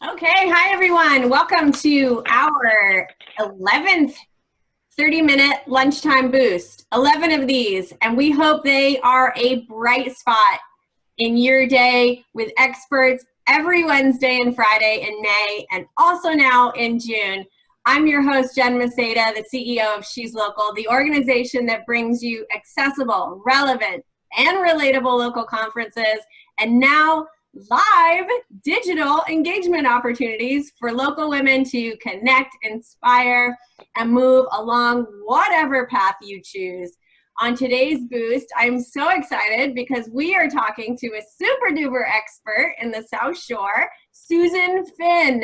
Okay, hi everyone. Welcome to our 11th 30-minute lunchtime boost. 11 of these, and we hope they are a bright spot in your day with experts every Wednesday and Friday in May and also now in June. I'm your host, Jen Maceda, the CEO of She's Local, the organization that brings you accessible, relevant, and relatable local conferences, and now live digital engagement opportunities for local women to connect, inspire, and move along whatever path you choose. On today's boost, I'm so excited because we are talking to a super duper expert in the South Shore, Susan Finn.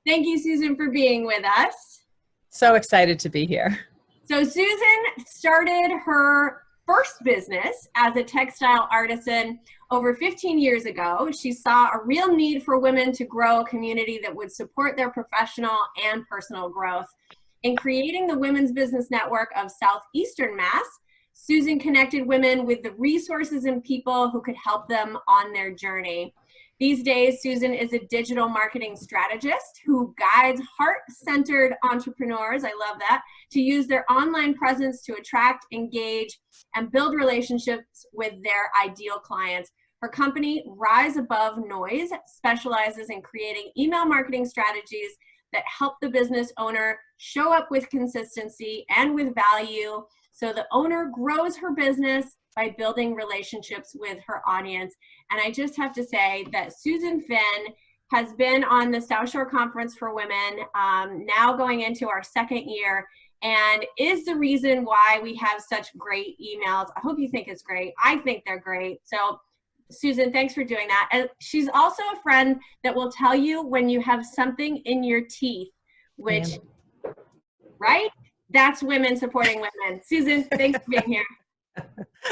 Thank you, Susan, for being with us. So excited to be here. So Susan started her first business as a textile artisan over 15 years ago. She saw a real need for women to grow a community that would support their professional and personal growth. In creating the Women's Business Network of Southeastern Mass, Susan connected women with the resources and people who could help them on their journey. These days, Susan is a digital marketing strategist who guides heart-centered entrepreneurs, I love that, to use their online presence to attract, engage, and build relationships with their ideal clients. Her company, Rise Above Noise, specializes in creating email marketing strategies that help the business owner show up with consistency and with value so the owner grows her business by building relationships with her audience. And I just have to say that Susan Finn has been on the South Shore Conference for Women, now going into our second year, and is the reason why we have such great emails. I hope you think it's great. I think they're great. So Susan, thanks for doing that. And she's also a friend that will tell you when you have something in your teeth, which, right? That's women supporting women. Susan, thanks for being here.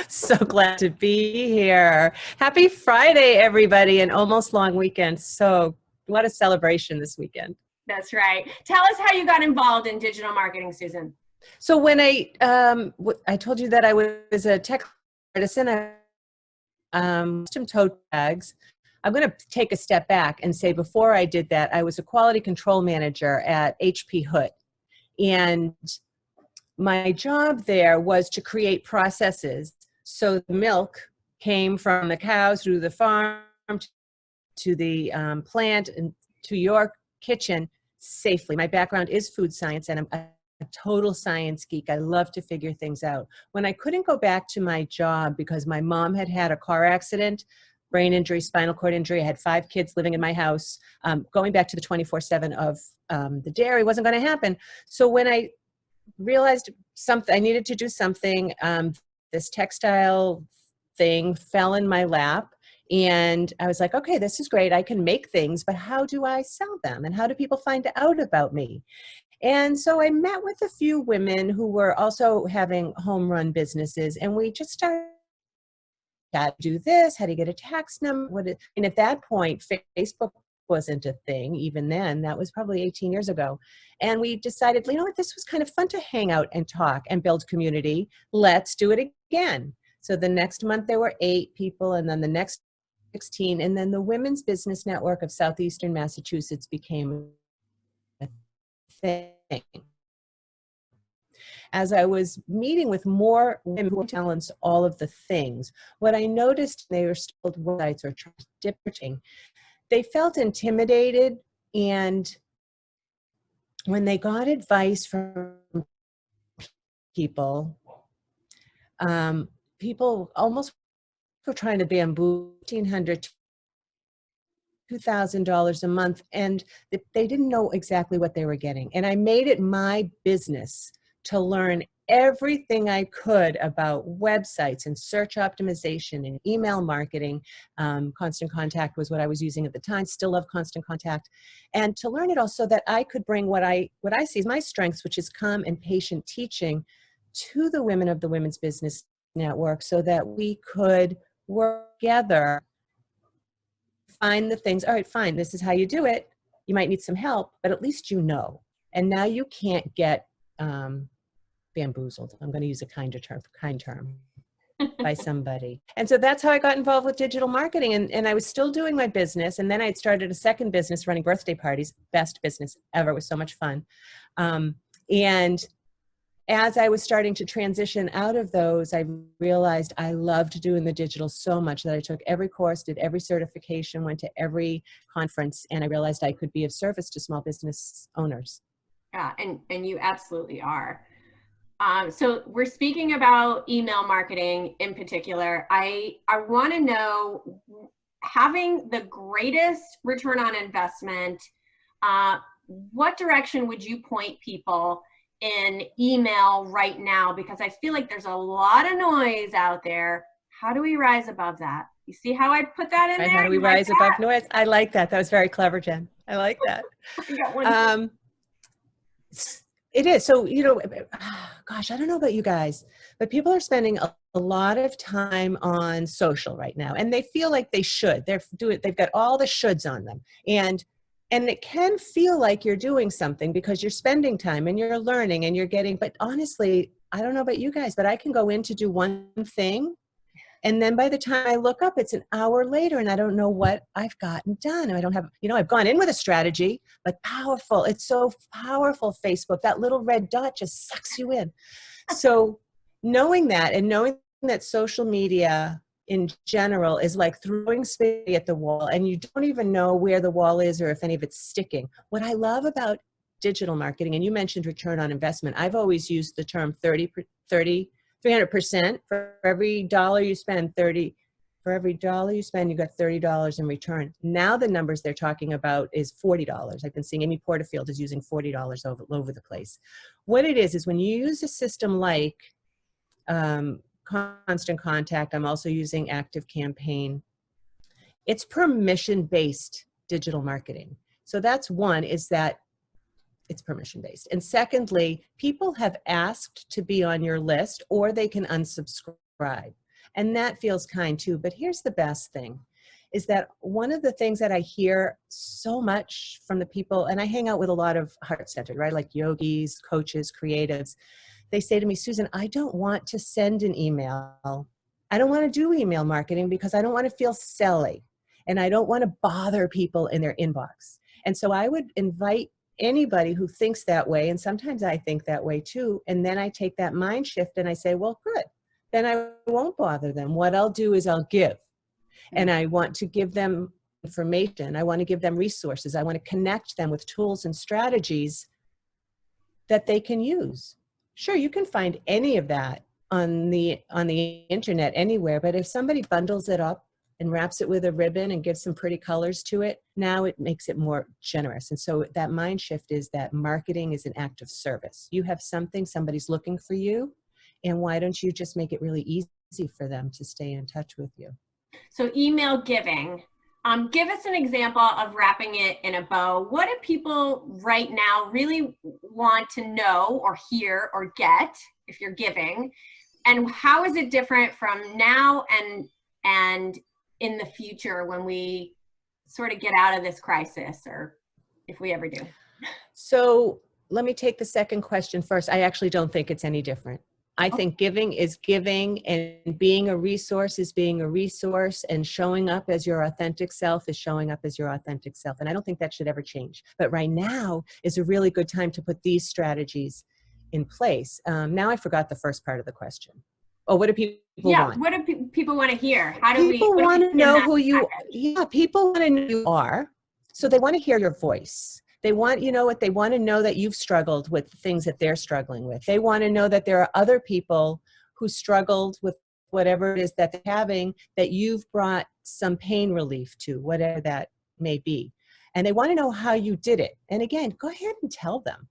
So glad to be here. Happy Friday, everybody, and almost long weekend. So what a celebration this weekend. That's right. Tell us how you got involved in digital marketing, Susan. So when I told you that I was a tech artisan, custom tote bags. I'm going to take a step back and say before I did that, I was a quality control manager at HP Hood. And my job there was to create processes so the milk came from the cows through the farm to the plant and to your kitchen safely. My background is food science, and I'm a total science geek. I love to figure things out. When I couldn't go back to my job because my mom had had a car accident, brain injury, spinal cord injury, I had 5 kids living in my house, going back to the 24/7 of the dairy wasn't going to happen. So when I realized I needed to do something, this textile thing fell in my lap. And I was like, okay, this is great. I can make things, but how do I sell them? And how do people find out about me? And so I met with a few women who were also having home run businesses. And we just started, how to do this, how to get a tax number. And at that point, Facebook wasn't a thing. Even then, that was probably 18 years ago. And we decided, you know what, this was kind of fun to hang out and talk and build community. Let's do it again. So the next month there were 8 people, and then the next 16, and then the Women's Business Network of Southeastern Massachusetts became a thing. As I was meeting with more women who talents, all of the things, what I noticed, they were still websites or different. They felt intimidated, and when they got advice from people, people almost were trying to bamboo $1,500, $2,000 a month, and they didn't know exactly what they were getting. And I made it my business to learn everything I could about websites and search optimization and email marketing. Constant Contact was what I was using at the time, still love Constant Contact. And to learn it all so that I could bring what I see as my strengths, which is calm and patient teaching, to the women of the Women's Business Network so that we could work together, find the things. All right, fine, this is how you do it. You might need some help, but at least you know. And now you can't get bamboozled. I'm going to use a kind term. by somebody. And so that's how I got involved with digital marketing. And I was still doing my business. And then I'd started a second business running birthday parties, best business ever. It was so much fun. And as I was starting to transition out of those, I realized I loved doing the digital so much that I took every course, did every certification, went to every conference, and I realized I could be of service to small business owners. Yeah, and you absolutely are. So we're speaking about email marketing in particular. I want to know, having the greatest return on investment, what direction would you point people in email right now? Because I feel like there's a lot of noise out there. How do we rise above that? You see how I put that in there? How do we rise above noise? I like that. That was very clever, Jen. I like that. I got one. It is. So, gosh, I don't know about you guys, but people are spending a lot of time on social right now, and they feel like they should. They've got all the shoulds on them. And it can feel like you're doing something because you're spending time and you're learning and you're getting, but honestly, I don't know about you guys, but I can go in to do one thing, and then by the time I look up, it's an hour later and I don't know what I've gotten done. I don't have, I've gone in with a strategy, but powerful. It's so powerful, Facebook. That little red dot just sucks you in. So knowing that, and knowing that social media in general is like throwing spaghetti at the wall, and you don't even know where the wall is or if any of it's sticking. What I love about digital marketing, and you mentioned return on investment, I've always used the term 300%. For every dollar you spend, for every dollar you spend, you got $30 in return. Now the numbers they're talking about is $40. I've been seeing Amy Porterfield is using $40 over the place. What it is when you use a system like Constant Contact, I'm also using Active Campaign. It's permission-based digital marketing. So that's one, is that it's permission-based. And secondly, people have asked to be on your list, or they can unsubscribe. And that feels kind too. But here's the best thing, is that one of the things that I hear so much from the people, and I hang out with a lot of heart-centered, right? Like yogis, coaches, creatives. They say to me, Susan, I don't want to send an email. I don't want to do email marketing because I don't want to feel silly. And I don't want to bother people in their inbox. And so I would invite anybody who thinks that way, and sometimes I think that way too, and then I take that mind shift and I say, well, good, then I won't bother them. What I'll do is I'll give. And I want to give them information. I want to give them resources. I want to connect them with tools and strategies that they can use. Sure, you can find any of that on the internet anywhere, but if somebody bundles it up and wraps it with a ribbon and gives some pretty colors to it, now it makes it more generous. And so that mind shift is that marketing is an act of service. You have something, somebody's looking for you, and why don't you just make it really easy for them to stay in touch with you? So email giving. Give us an example of wrapping it in a bow. What do people right now really want to know or hear or get if you're giving? And how is it different from now and in the future when we sort of get out of this crisis, or if we ever do? So let me take the second question first. I actually don't think it's any different. I think giving is giving, and being a resource is being a resource, and showing up as your authentic self is showing up as your authentic self. And I don't think that should ever change. But right now is a really good time to put these strategies in place. Now I forgot the first part of the question. Oh, what do people want? What do people want to hear? How do people want to know who you? package? Yeah, people want to know who you are, so they want to hear your voice. They want, they want to know that you've struggled with things that they're struggling with. They want to know that there are other people who struggled with whatever it is that they're having, that you've brought some pain relief to, whatever that may be. And they want to know how you did it. And again, go ahead and tell them,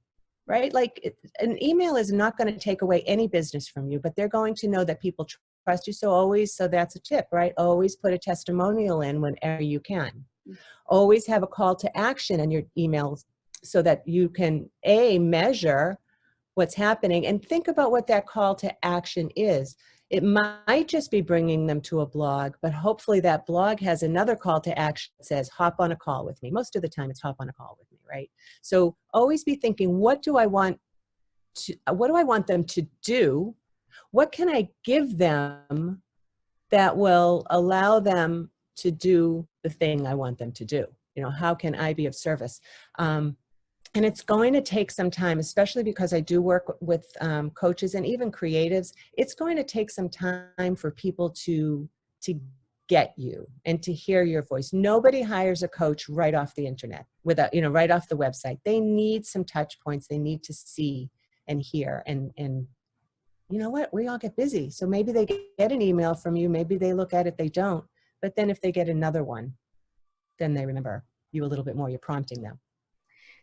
right? Like an email is not going to take away any business from you, but they're going to know that people trust you. So that's a tip, right? Always put a testimonial in whenever you can. Always have a call to action in your emails so that you can measure what's happening, and think about what that call to action is. It might just be bringing them to a blog, but hopefully that blog has another call to action that says, hop on a call with me. Most of the time it's hop on a call with me, right? So always be thinking, what do I want them to do? What can I give them that will allow them to do the thing I want them to do? You know, how can I be of service? And it's going to take some time, especially because I do work with coaches and even creatives. It's going to take some time for people to get you and to hear your voice. Nobody hires a coach right off the internet, without, you know, right off the website. They need some touch points. They need to see and hear. And you know what? We all get busy. So maybe they get an email from you. Maybe they look at it, they don't. But then if they get another one, then they remember you a little bit more. You're prompting them.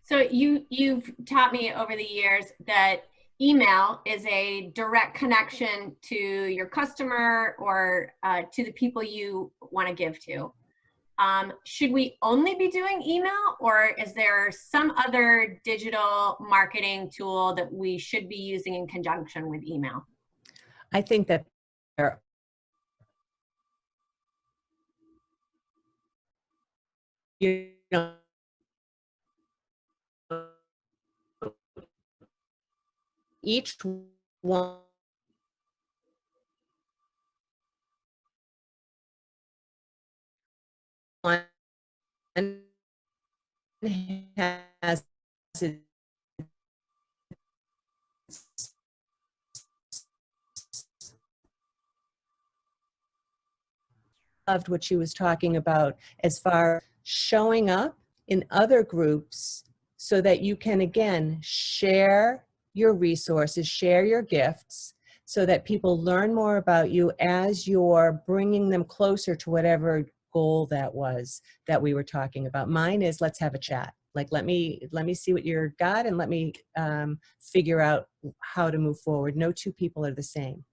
So you've taught me over the years that email is a direct connection to your customer or to the people you want to give to. Should we only be doing email, or is there some other digital marketing tool that we should be using in conjunction with email? I think that there you know, each one has its loved what she was talking about as far as showing up in other groups so that you can, again, share your resources, share your gifts, so that people learn more about you as you're bringing them closer to whatever goal that was that we were talking about. Mine is, let's have a chat. Like, let me see what you're got, and let me figure out how to move forward. No two people are the same.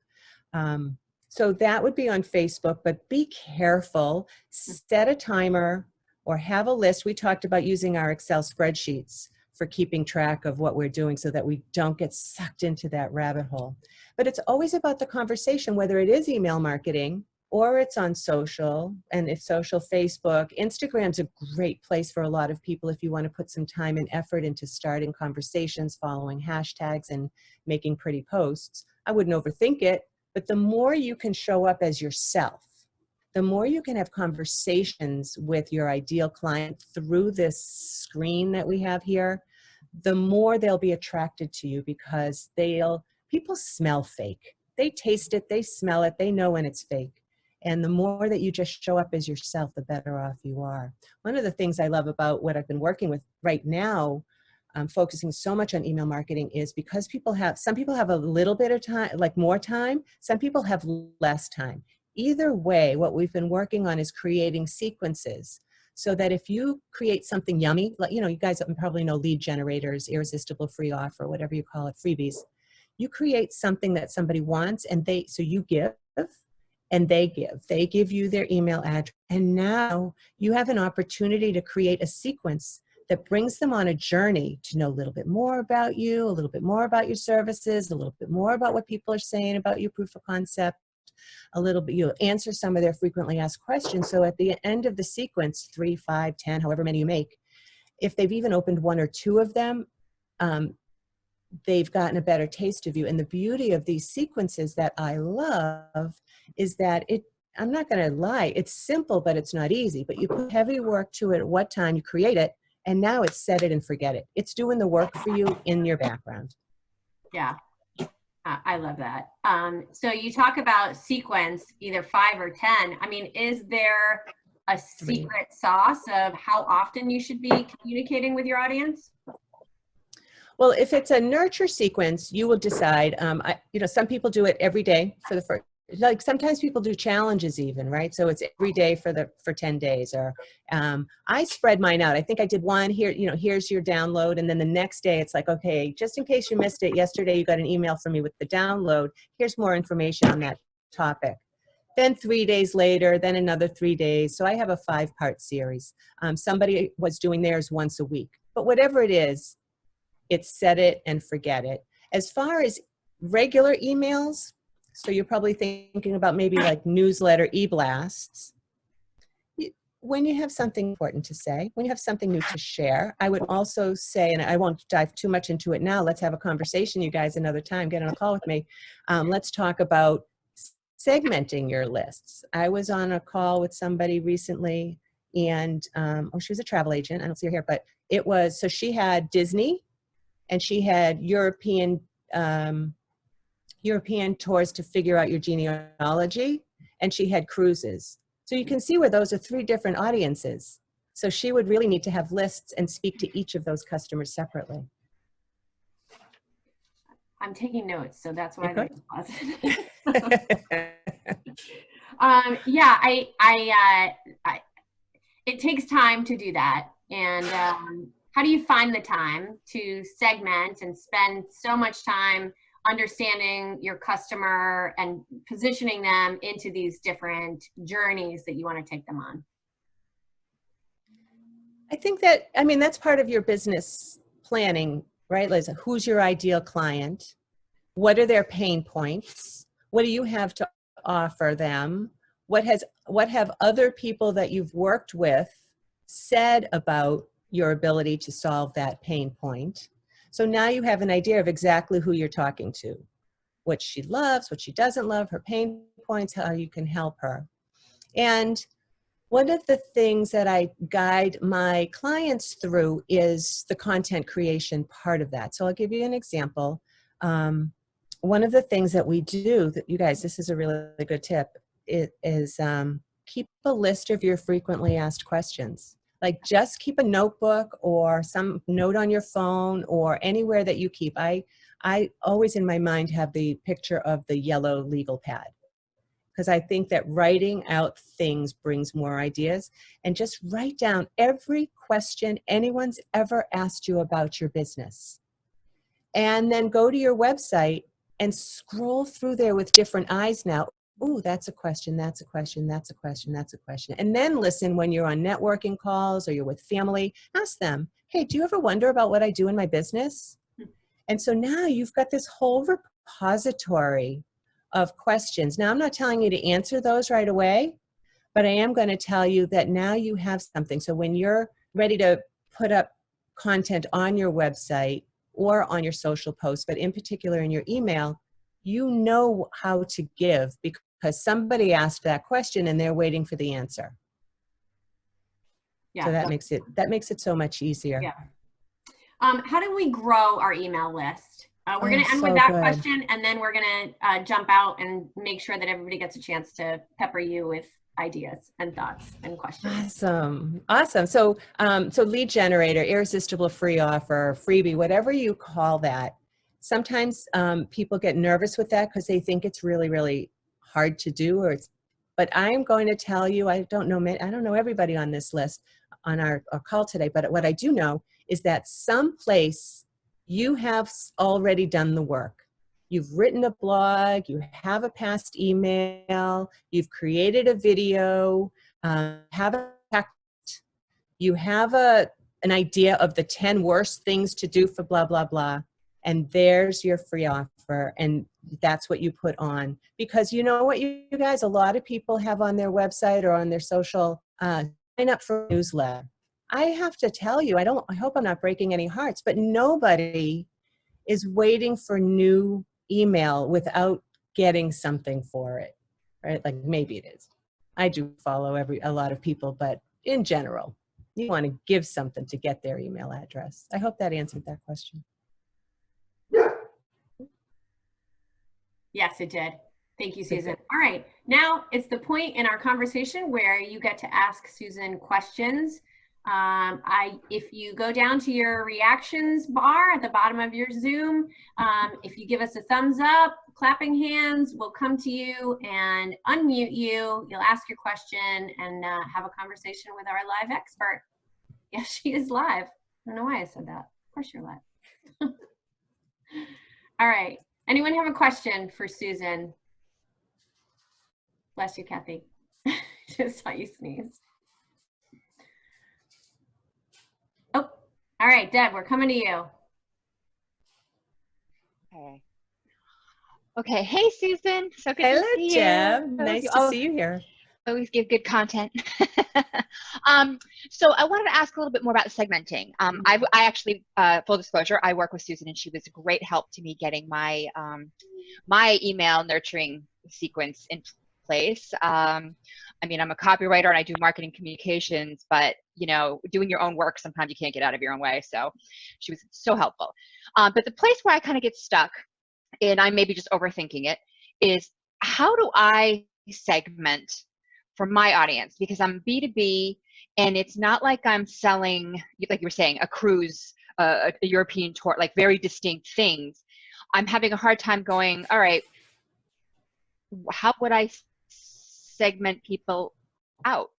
So that would be on Facebook, but be careful. Set a timer or have a list. We talked about using our Excel spreadsheets for keeping track of what we're doing so that we don't get sucked into that rabbit hole. But it's always about the conversation, whether it is email marketing or it's on social. And if social, Facebook, Instagram's a great place for a lot of people if you want to put some time and effort into starting conversations, following hashtags, and making pretty posts. I wouldn't overthink it. But the more you can show up as yourself, the more you can have conversations with your ideal client through this screen that we have here, the more they'll be attracted to you, because people smell fake. They taste it, they smell it, they know when it's fake. And the more that you just show up as yourself, the better off you are. One of the things I love about what I've been working with right now, focusing so much on email marketing, is because some people have a little bit of time, like more time, some people have less time. Either way, what we've been working on is creating sequences so that if you create something yummy, like, you know, you guys probably know lead generators, irresistible free offer, whatever you call it, freebies. You create something that somebody wants, and so you give, and they give you their email address. And now you have an opportunity to create a sequence that brings them on a journey to know a little bit more about you, a little bit more about your services, a little bit more about what people are saying about your proof of concept, a little bit, you'll answer some of their frequently asked questions. So at the end of the sequence, 3, 5, 10, however many you make, if they've even opened 1 or 2 of them, they've gotten a better taste of you. And the beauty of these sequences that I love is that I'm not going to lie, it's simple, but it's not easy. But you put heavy work to it at what time you create it, and now it's set it and forget it. It's doing the work for you in your background. Yeah, I love that. So you talk about sequence, either 5 or 10. I mean, is there a secret sauce of how often you should be communicating with your audience? Well, if it's a nurture sequence, you will decide. Some people do it every day for the first. Like sometimes people do challenges even, right? So it's every day for 10 days. Or I spread mine out. I think I did one here. You know, here's your download, and then the next day it's like, okay, just in case you missed it, yesterday you got an email from me with the download. Here's more information on that topic. Then 3 days later, then another 3 days. So I have a 5-part series. Somebody was doing theirs once a week, but whatever it is, it's set it and forget it. As far as regular emails, so you're probably thinking about maybe like newsletter e-blasts. when you have something important to say, when you have something new to share, I would also say, and I won't dive too much into it now, let's have a conversation, you guys, another time, get on a call with me. Let's talk about segmenting your lists. I was on a call with somebody recently, and oh, she was a travel agent. I don't see her here, but it was, so she had Disney, and she had European tours to figure out your genealogy, and she had cruises. So you can see where those are 3 different audiences. So she would really need to have lists and speak to each of those customers separately. I'm taking notes, so that's why there's a pause. Yeah, it takes time to do that. And how do you find the time to segment and spend so much time understanding your customer and positioning them into these different journeys that you want to take them on? I think that, I mean, that's part of your business planning, right, Liz? Who's your ideal client? What are their pain points? What do you have to offer them? What have other people that you've worked with said about your ability to solve that pain point? So now you have an idea of exactly who you're talking to, what she loves, what she doesn't love, her pain points, how you can help her. And one of the things that I guide my clients through is the content creation part of that. So I'll give you an example. One of the things that we do, that you guys, this is a really good tip, is keep a list of your frequently asked questions. Like, just keep a notebook or some note on your phone or anywhere that you keep. I always in my mind have the picture of the yellow legal pad, because I think that writing out things brings more ideas. And just write down every question anyone's ever asked you about your business. And then go to your website and scroll through there with different eyes now. Ooh, that's a question, that's a question, that's a question, that's a question. And then listen when you're on networking calls or you're with family, ask them, hey, do you ever wonder about what I do in my business? And so now you've got this whole repository of questions. Now, I'm not telling you to answer those right away, but I am going to tell you that now you have something. So when you're ready to put up content on your website or on your social posts, but in particular in your email, you know how to give because somebody asked that question and they're waiting for the answer. Yeah, so that makes it so much easier. Yeah. How do we grow our email list? We're going to end with that question, and then we're going to jump out and make sure that everybody gets a chance to pepper you with ideas and thoughts and questions. Awesome. So, so lead generator, irresistible free offer, freebie, whatever you call that. Sometimes people get nervous with that because they think it's really, really hard to do. But I'm going to tell you, I don't know everybody on this list on our call today, but what I do know is that someplace you have already done the work. You've written a blog, you have a past email, you've created a video, have a text, you have an idea of the 10 worst things to do for blah, blah, blah. And there's your free offer. And that's what you put on. Because you know what, you guys, a lot of people have on their website or on their social, sign up for a newsletter. I have to tell you, I hope I'm not breaking any hearts, but nobody is waiting for new email without getting something for it, right? Like maybe it is. I do follow a lot of people, but in general, you want to give something to get their email address. I hope that answered that question. Yes, it did. Thank you, Susan. All right, now it's the point in our conversation where you get to ask Susan questions. If you go down to your reactions bar at the bottom of your Zoom, if you give us a thumbs up, clapping hands, we'll come to you and unmute you. You'll ask your question and have a conversation with our live expert. Yes, she is live. I don't know why I said that. Of course you're live. All right. Anyone have a question for Susan? Bless you, Kathy. Just saw you sneeze. Oh, all right, Deb, we're coming to you. Okay. Hey, Susan. So good to see you. Hello, Deb. Nice to see you here. always give good content. So I wanted to ask a little bit more about segmenting. I actually, full disclosure, I work with Susan, and she was a great help to me getting my my email nurturing sequence in place. I mean, I'm a copywriter and I do marketing communications, but you know, doing your own work, sometimes you can't get out of your own way. So she was so helpful. But the place where I kind of get stuck, and I may be just overthinking it, is how do I segment for my audience? Because I'm B2B, and it's not like I'm selling, like you were saying, a cruise, a European tour, like very distinct things. I'm having a hard time going, all right, how would I segment people out?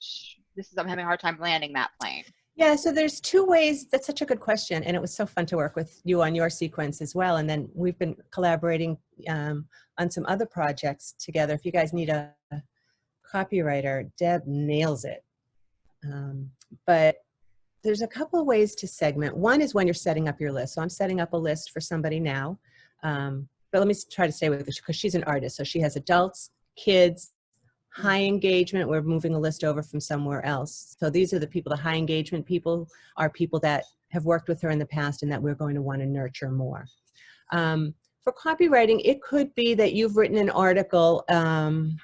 I'm having a hard time landing that plane. Yeah, so there's two ways. That's such a good question. And it was so fun to work with you on your sequence as well. And then we've been collaborating on some other projects together. If you guys need a copywriter, Deb nails it. But there's a couple of ways to segment. One is when you're setting up your list. So I'm setting up a list for somebody now. But let me try to stay with her because she's an artist. So she has adults, kids, high engagement. We're moving a list over from somewhere else. So these are the people, the high engagement people are people that have worked with her in the past and that we're going to want to nurture more. For copywriting, it could be that you've written an article, I'm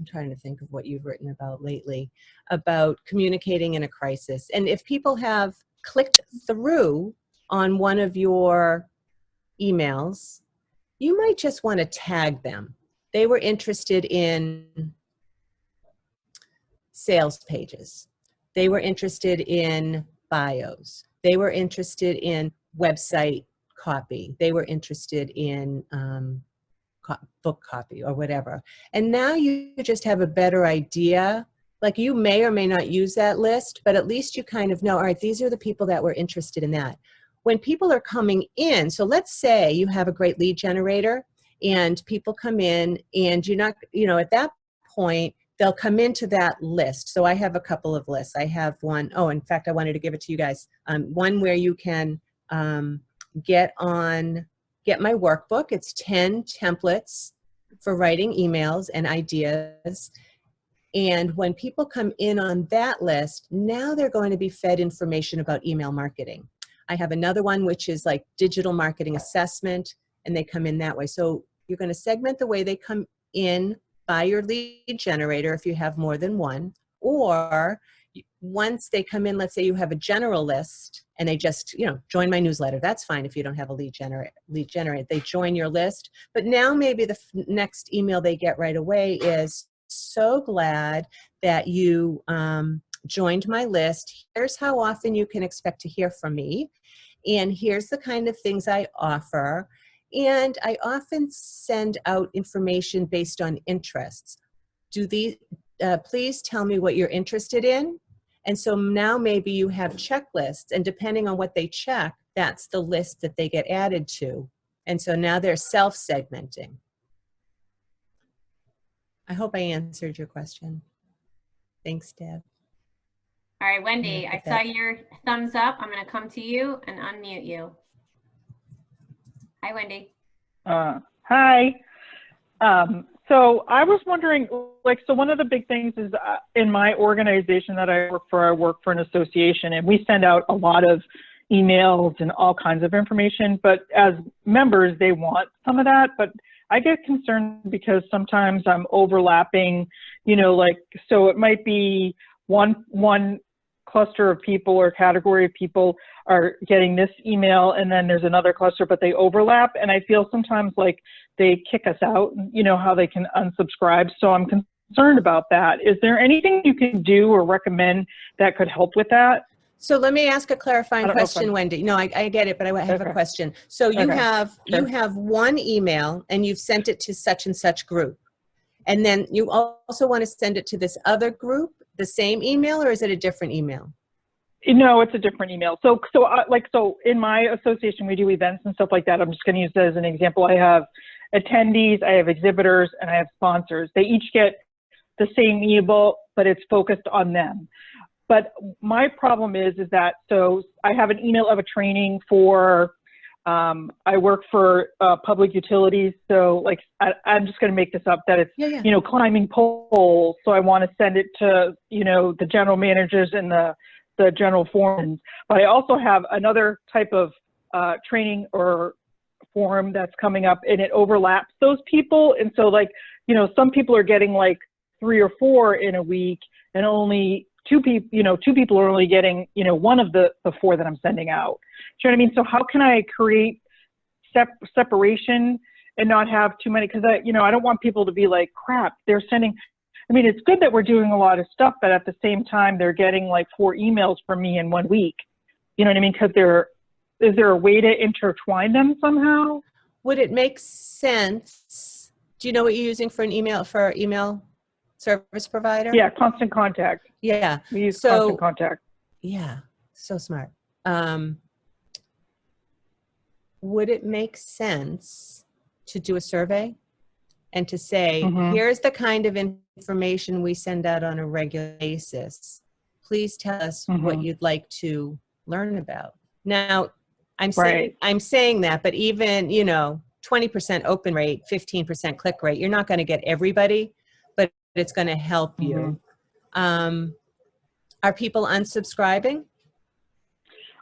trying to think of what you've written about lately, about communicating in a crisis. And if people have clicked through on one of your emails, you might just want to tag them. They were interested in sales pages. They were interested in bios. They were interested in website copy. They were interested in book copy or whatever. And now you just have a better idea. Like you may or may not use that list, but at least you kind of know, all right, these are the people that were interested in that. When people are coming in, so let's say you have a great lead generator and people come in and you're not, you know, at that point, they'll come into that list. So I have a couple of lists. I have one, oh, in fact, I wanted to give it to you guys. One where you can get my workbook. It's 10 templates for writing emails and ideas. And when people come in on that list, now they're going to be fed information about email marketing. I have another one, which is like digital marketing assessment, and they come in that way. So you're going to segment the way they come in by your lead generator if you have more than one, or once they come in, let's say you have a general list and they just, you know, join my newsletter. That's fine if you don't have a lead generate. They join your list, but now maybe the next email they get right away is, so glad that you joined my list. Here's how often you can expect to hear from me. And here's the kind of things I offer. And I often send out information based on interests. Please tell me what you're interested in. And so now maybe you have checklists, and depending on what they check, that's the list that they get added to. And so now they're self-segmenting. I hope I answered your question. Thanks, Deb. All right, Wendy, I saw your thumbs up. I'm going to come to you and unmute you. Hi, Wendy. Hi. So I was wondering, like, so one of the big things is in my organization that I work for an association, and we send out a lot of emails and all kinds of information, but as members, they want some of that, but I get concerned because sometimes I'm overlapping, you know, like, so it might be one cluster of people or category of people are getting this email, and then there's another cluster, but they overlap. And I feel sometimes like they kick us out, you know, how they can unsubscribe. So I'm concerned about that. Is there anything you can do or recommend that could help with that? So let me ask a clarifying question, Wendy. No, I get it, but I have a question. So you have one email and you've sent it to such and such group. And then you also want to send it to this other group, the same email, or is it a different email? No, it's a different email. So in my association, we do events and stuff like that. I'm just going to use that as an example. I have attendees, I have exhibitors, and I have sponsors. They each get the same email, but it's focused on them. But my problem is that, so I have an email of a training for I work for public utilities, so like I'm just going to make this up that it's you know, climbing poles. So I want to send it to, you know, the general managers and the general foremen. But I also have another type of training or forum that's coming up, and it overlaps those people. And so, like, you know, some people are getting like 3 or 4 in a week, and only 2 people, you know, 2 people are only getting, you know, one of the 4 that I'm sending out. Do you know what I mean? So how can I create separation and not have too many? Because you know, I don't want people to be like, crap, they're sending. I mean, it's good that we're doing a lot of stuff, but at the same time, they're getting like 4 emails from me in 1 week. You know what I mean? Because is there a way to intertwine them somehow? Would it make sense? Do you know what you're using for email service provider? Yeah, Constant Contact. Yeah. We use Constant Contact. Yeah, so smart. Would it make sense to do a survey and to say, here's the kind of information we send out on a regular basis. Please tell us what you'd like to learn about. Now, I'm saying that, but even, you know, 20% open rate, 15% click rate, you're not going to get everybody, but it's going to help you. Are people unsubscribing?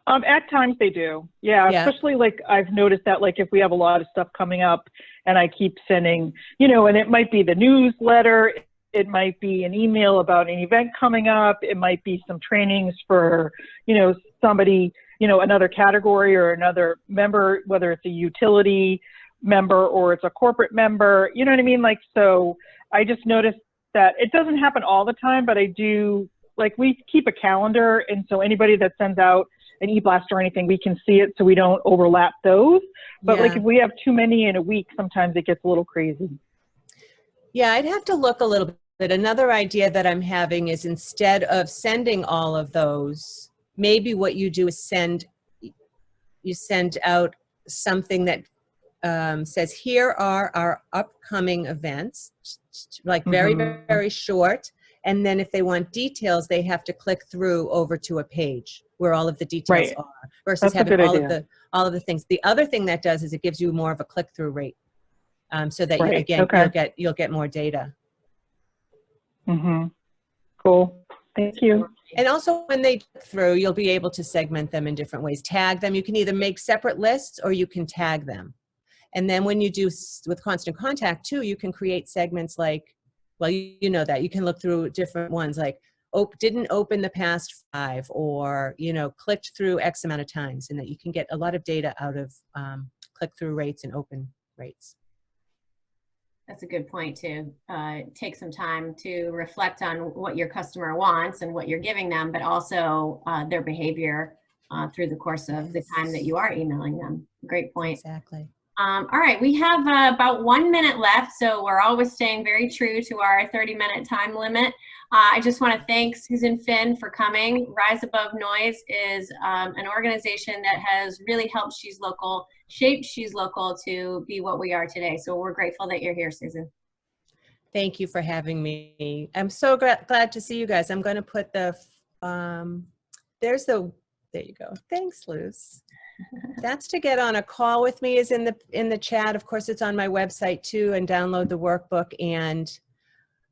At times they do. Yeah, especially like I've noticed that like if we have a lot of stuff coming up and I keep sending, you know, and it might be the newsletter, it might be an email about an event coming up, it might be some trainings for, you know, somebody, you know, another category or another member, whether it's a utility member or it's a corporate member, you know what I mean? Like, so I just noticed that it doesn't happen all the time, but I do, like, we keep a calendar, and so anybody that sends out an e-blast or anything, we can see it so we don't overlap those. But like if we have too many in a week, sometimes it gets a little crazy. Yeah, I'd have to look a little bit. Another idea that I'm having is instead of sending all of those, maybe what you do is you send out something that says, here are our upcoming events, like very, very short. And then if they want details, they have to click through over to a page where all of the details are, versus having all of the things. The other thing that does is it gives you more of a click-through rate, so that you, again, you'll get more data. Cool. Thank you. And also when they click through, you'll be able to segment them in different ways. Tag them. You can either make separate lists or you can tag them. And then when you do with Constant Contact too, you can create segments like, well, you know that. You can look through different ones like, didn't open the past 5, or, you know, clicked through X amount of times, and that you can get a lot of data out of click-through rates and open rates. That's a good point too. Take some time to reflect on what your customer wants and what you're giving them, but also their behavior through the course of the time that you are emailing them. Great point. Exactly. All right, we have about 1 minute left, so we're always staying very true to our 30-minute time limit. I just want to thank Susan Finn for coming. Rise Above Noise is an organization that has really helped shape She's Local to be what we are today. So we're grateful that you're here, Susan. Thank you for having me. I'm so glad to see you guys. I'm going to put the, there you go. Thanks, Luz. That's to get on a call with me is in the chat. Of course, it's on my website too, and download the workbook. And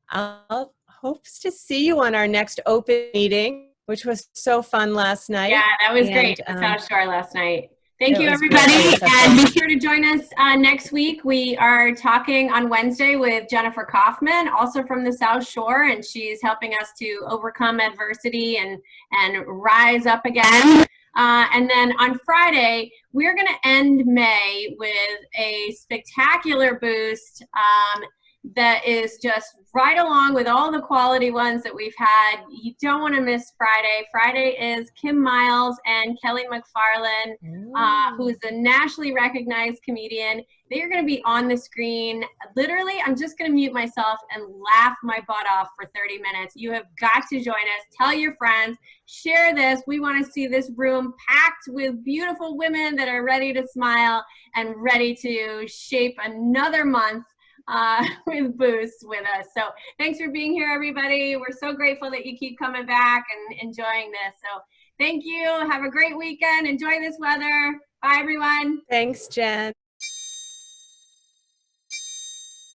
I'll hope to see you on our next open meeting, which was so fun last night. Yeah, that was great. The South Shore last night. Thank you, everybody. And be sure to join us next week. We are talking on Wednesday with Jennifer Kaufman, also from the South Shore, and she's helping us to overcome adversity and rise up again. And then on Friday, we're going to end May with a spectacular boost that is just right along with all the quality ones that we've had. You don't want to miss Friday. Friday is Kim Miles and Kelly McFarland, who is a nationally recognized comedian. They are going to be on the screen. Literally, I'm just going to mute myself and laugh my butt off for 30 minutes. You have got to join us. Tell your friends. Share this. We want to see this room packed with beautiful women that are ready to smile and ready to shape another month with boosts with us. So thanks for being here, everybody. We're so grateful that you keep coming back and enjoying this. So thank you. Have a great weekend. Enjoy this weather. Bye, everyone. Thanks, Jen.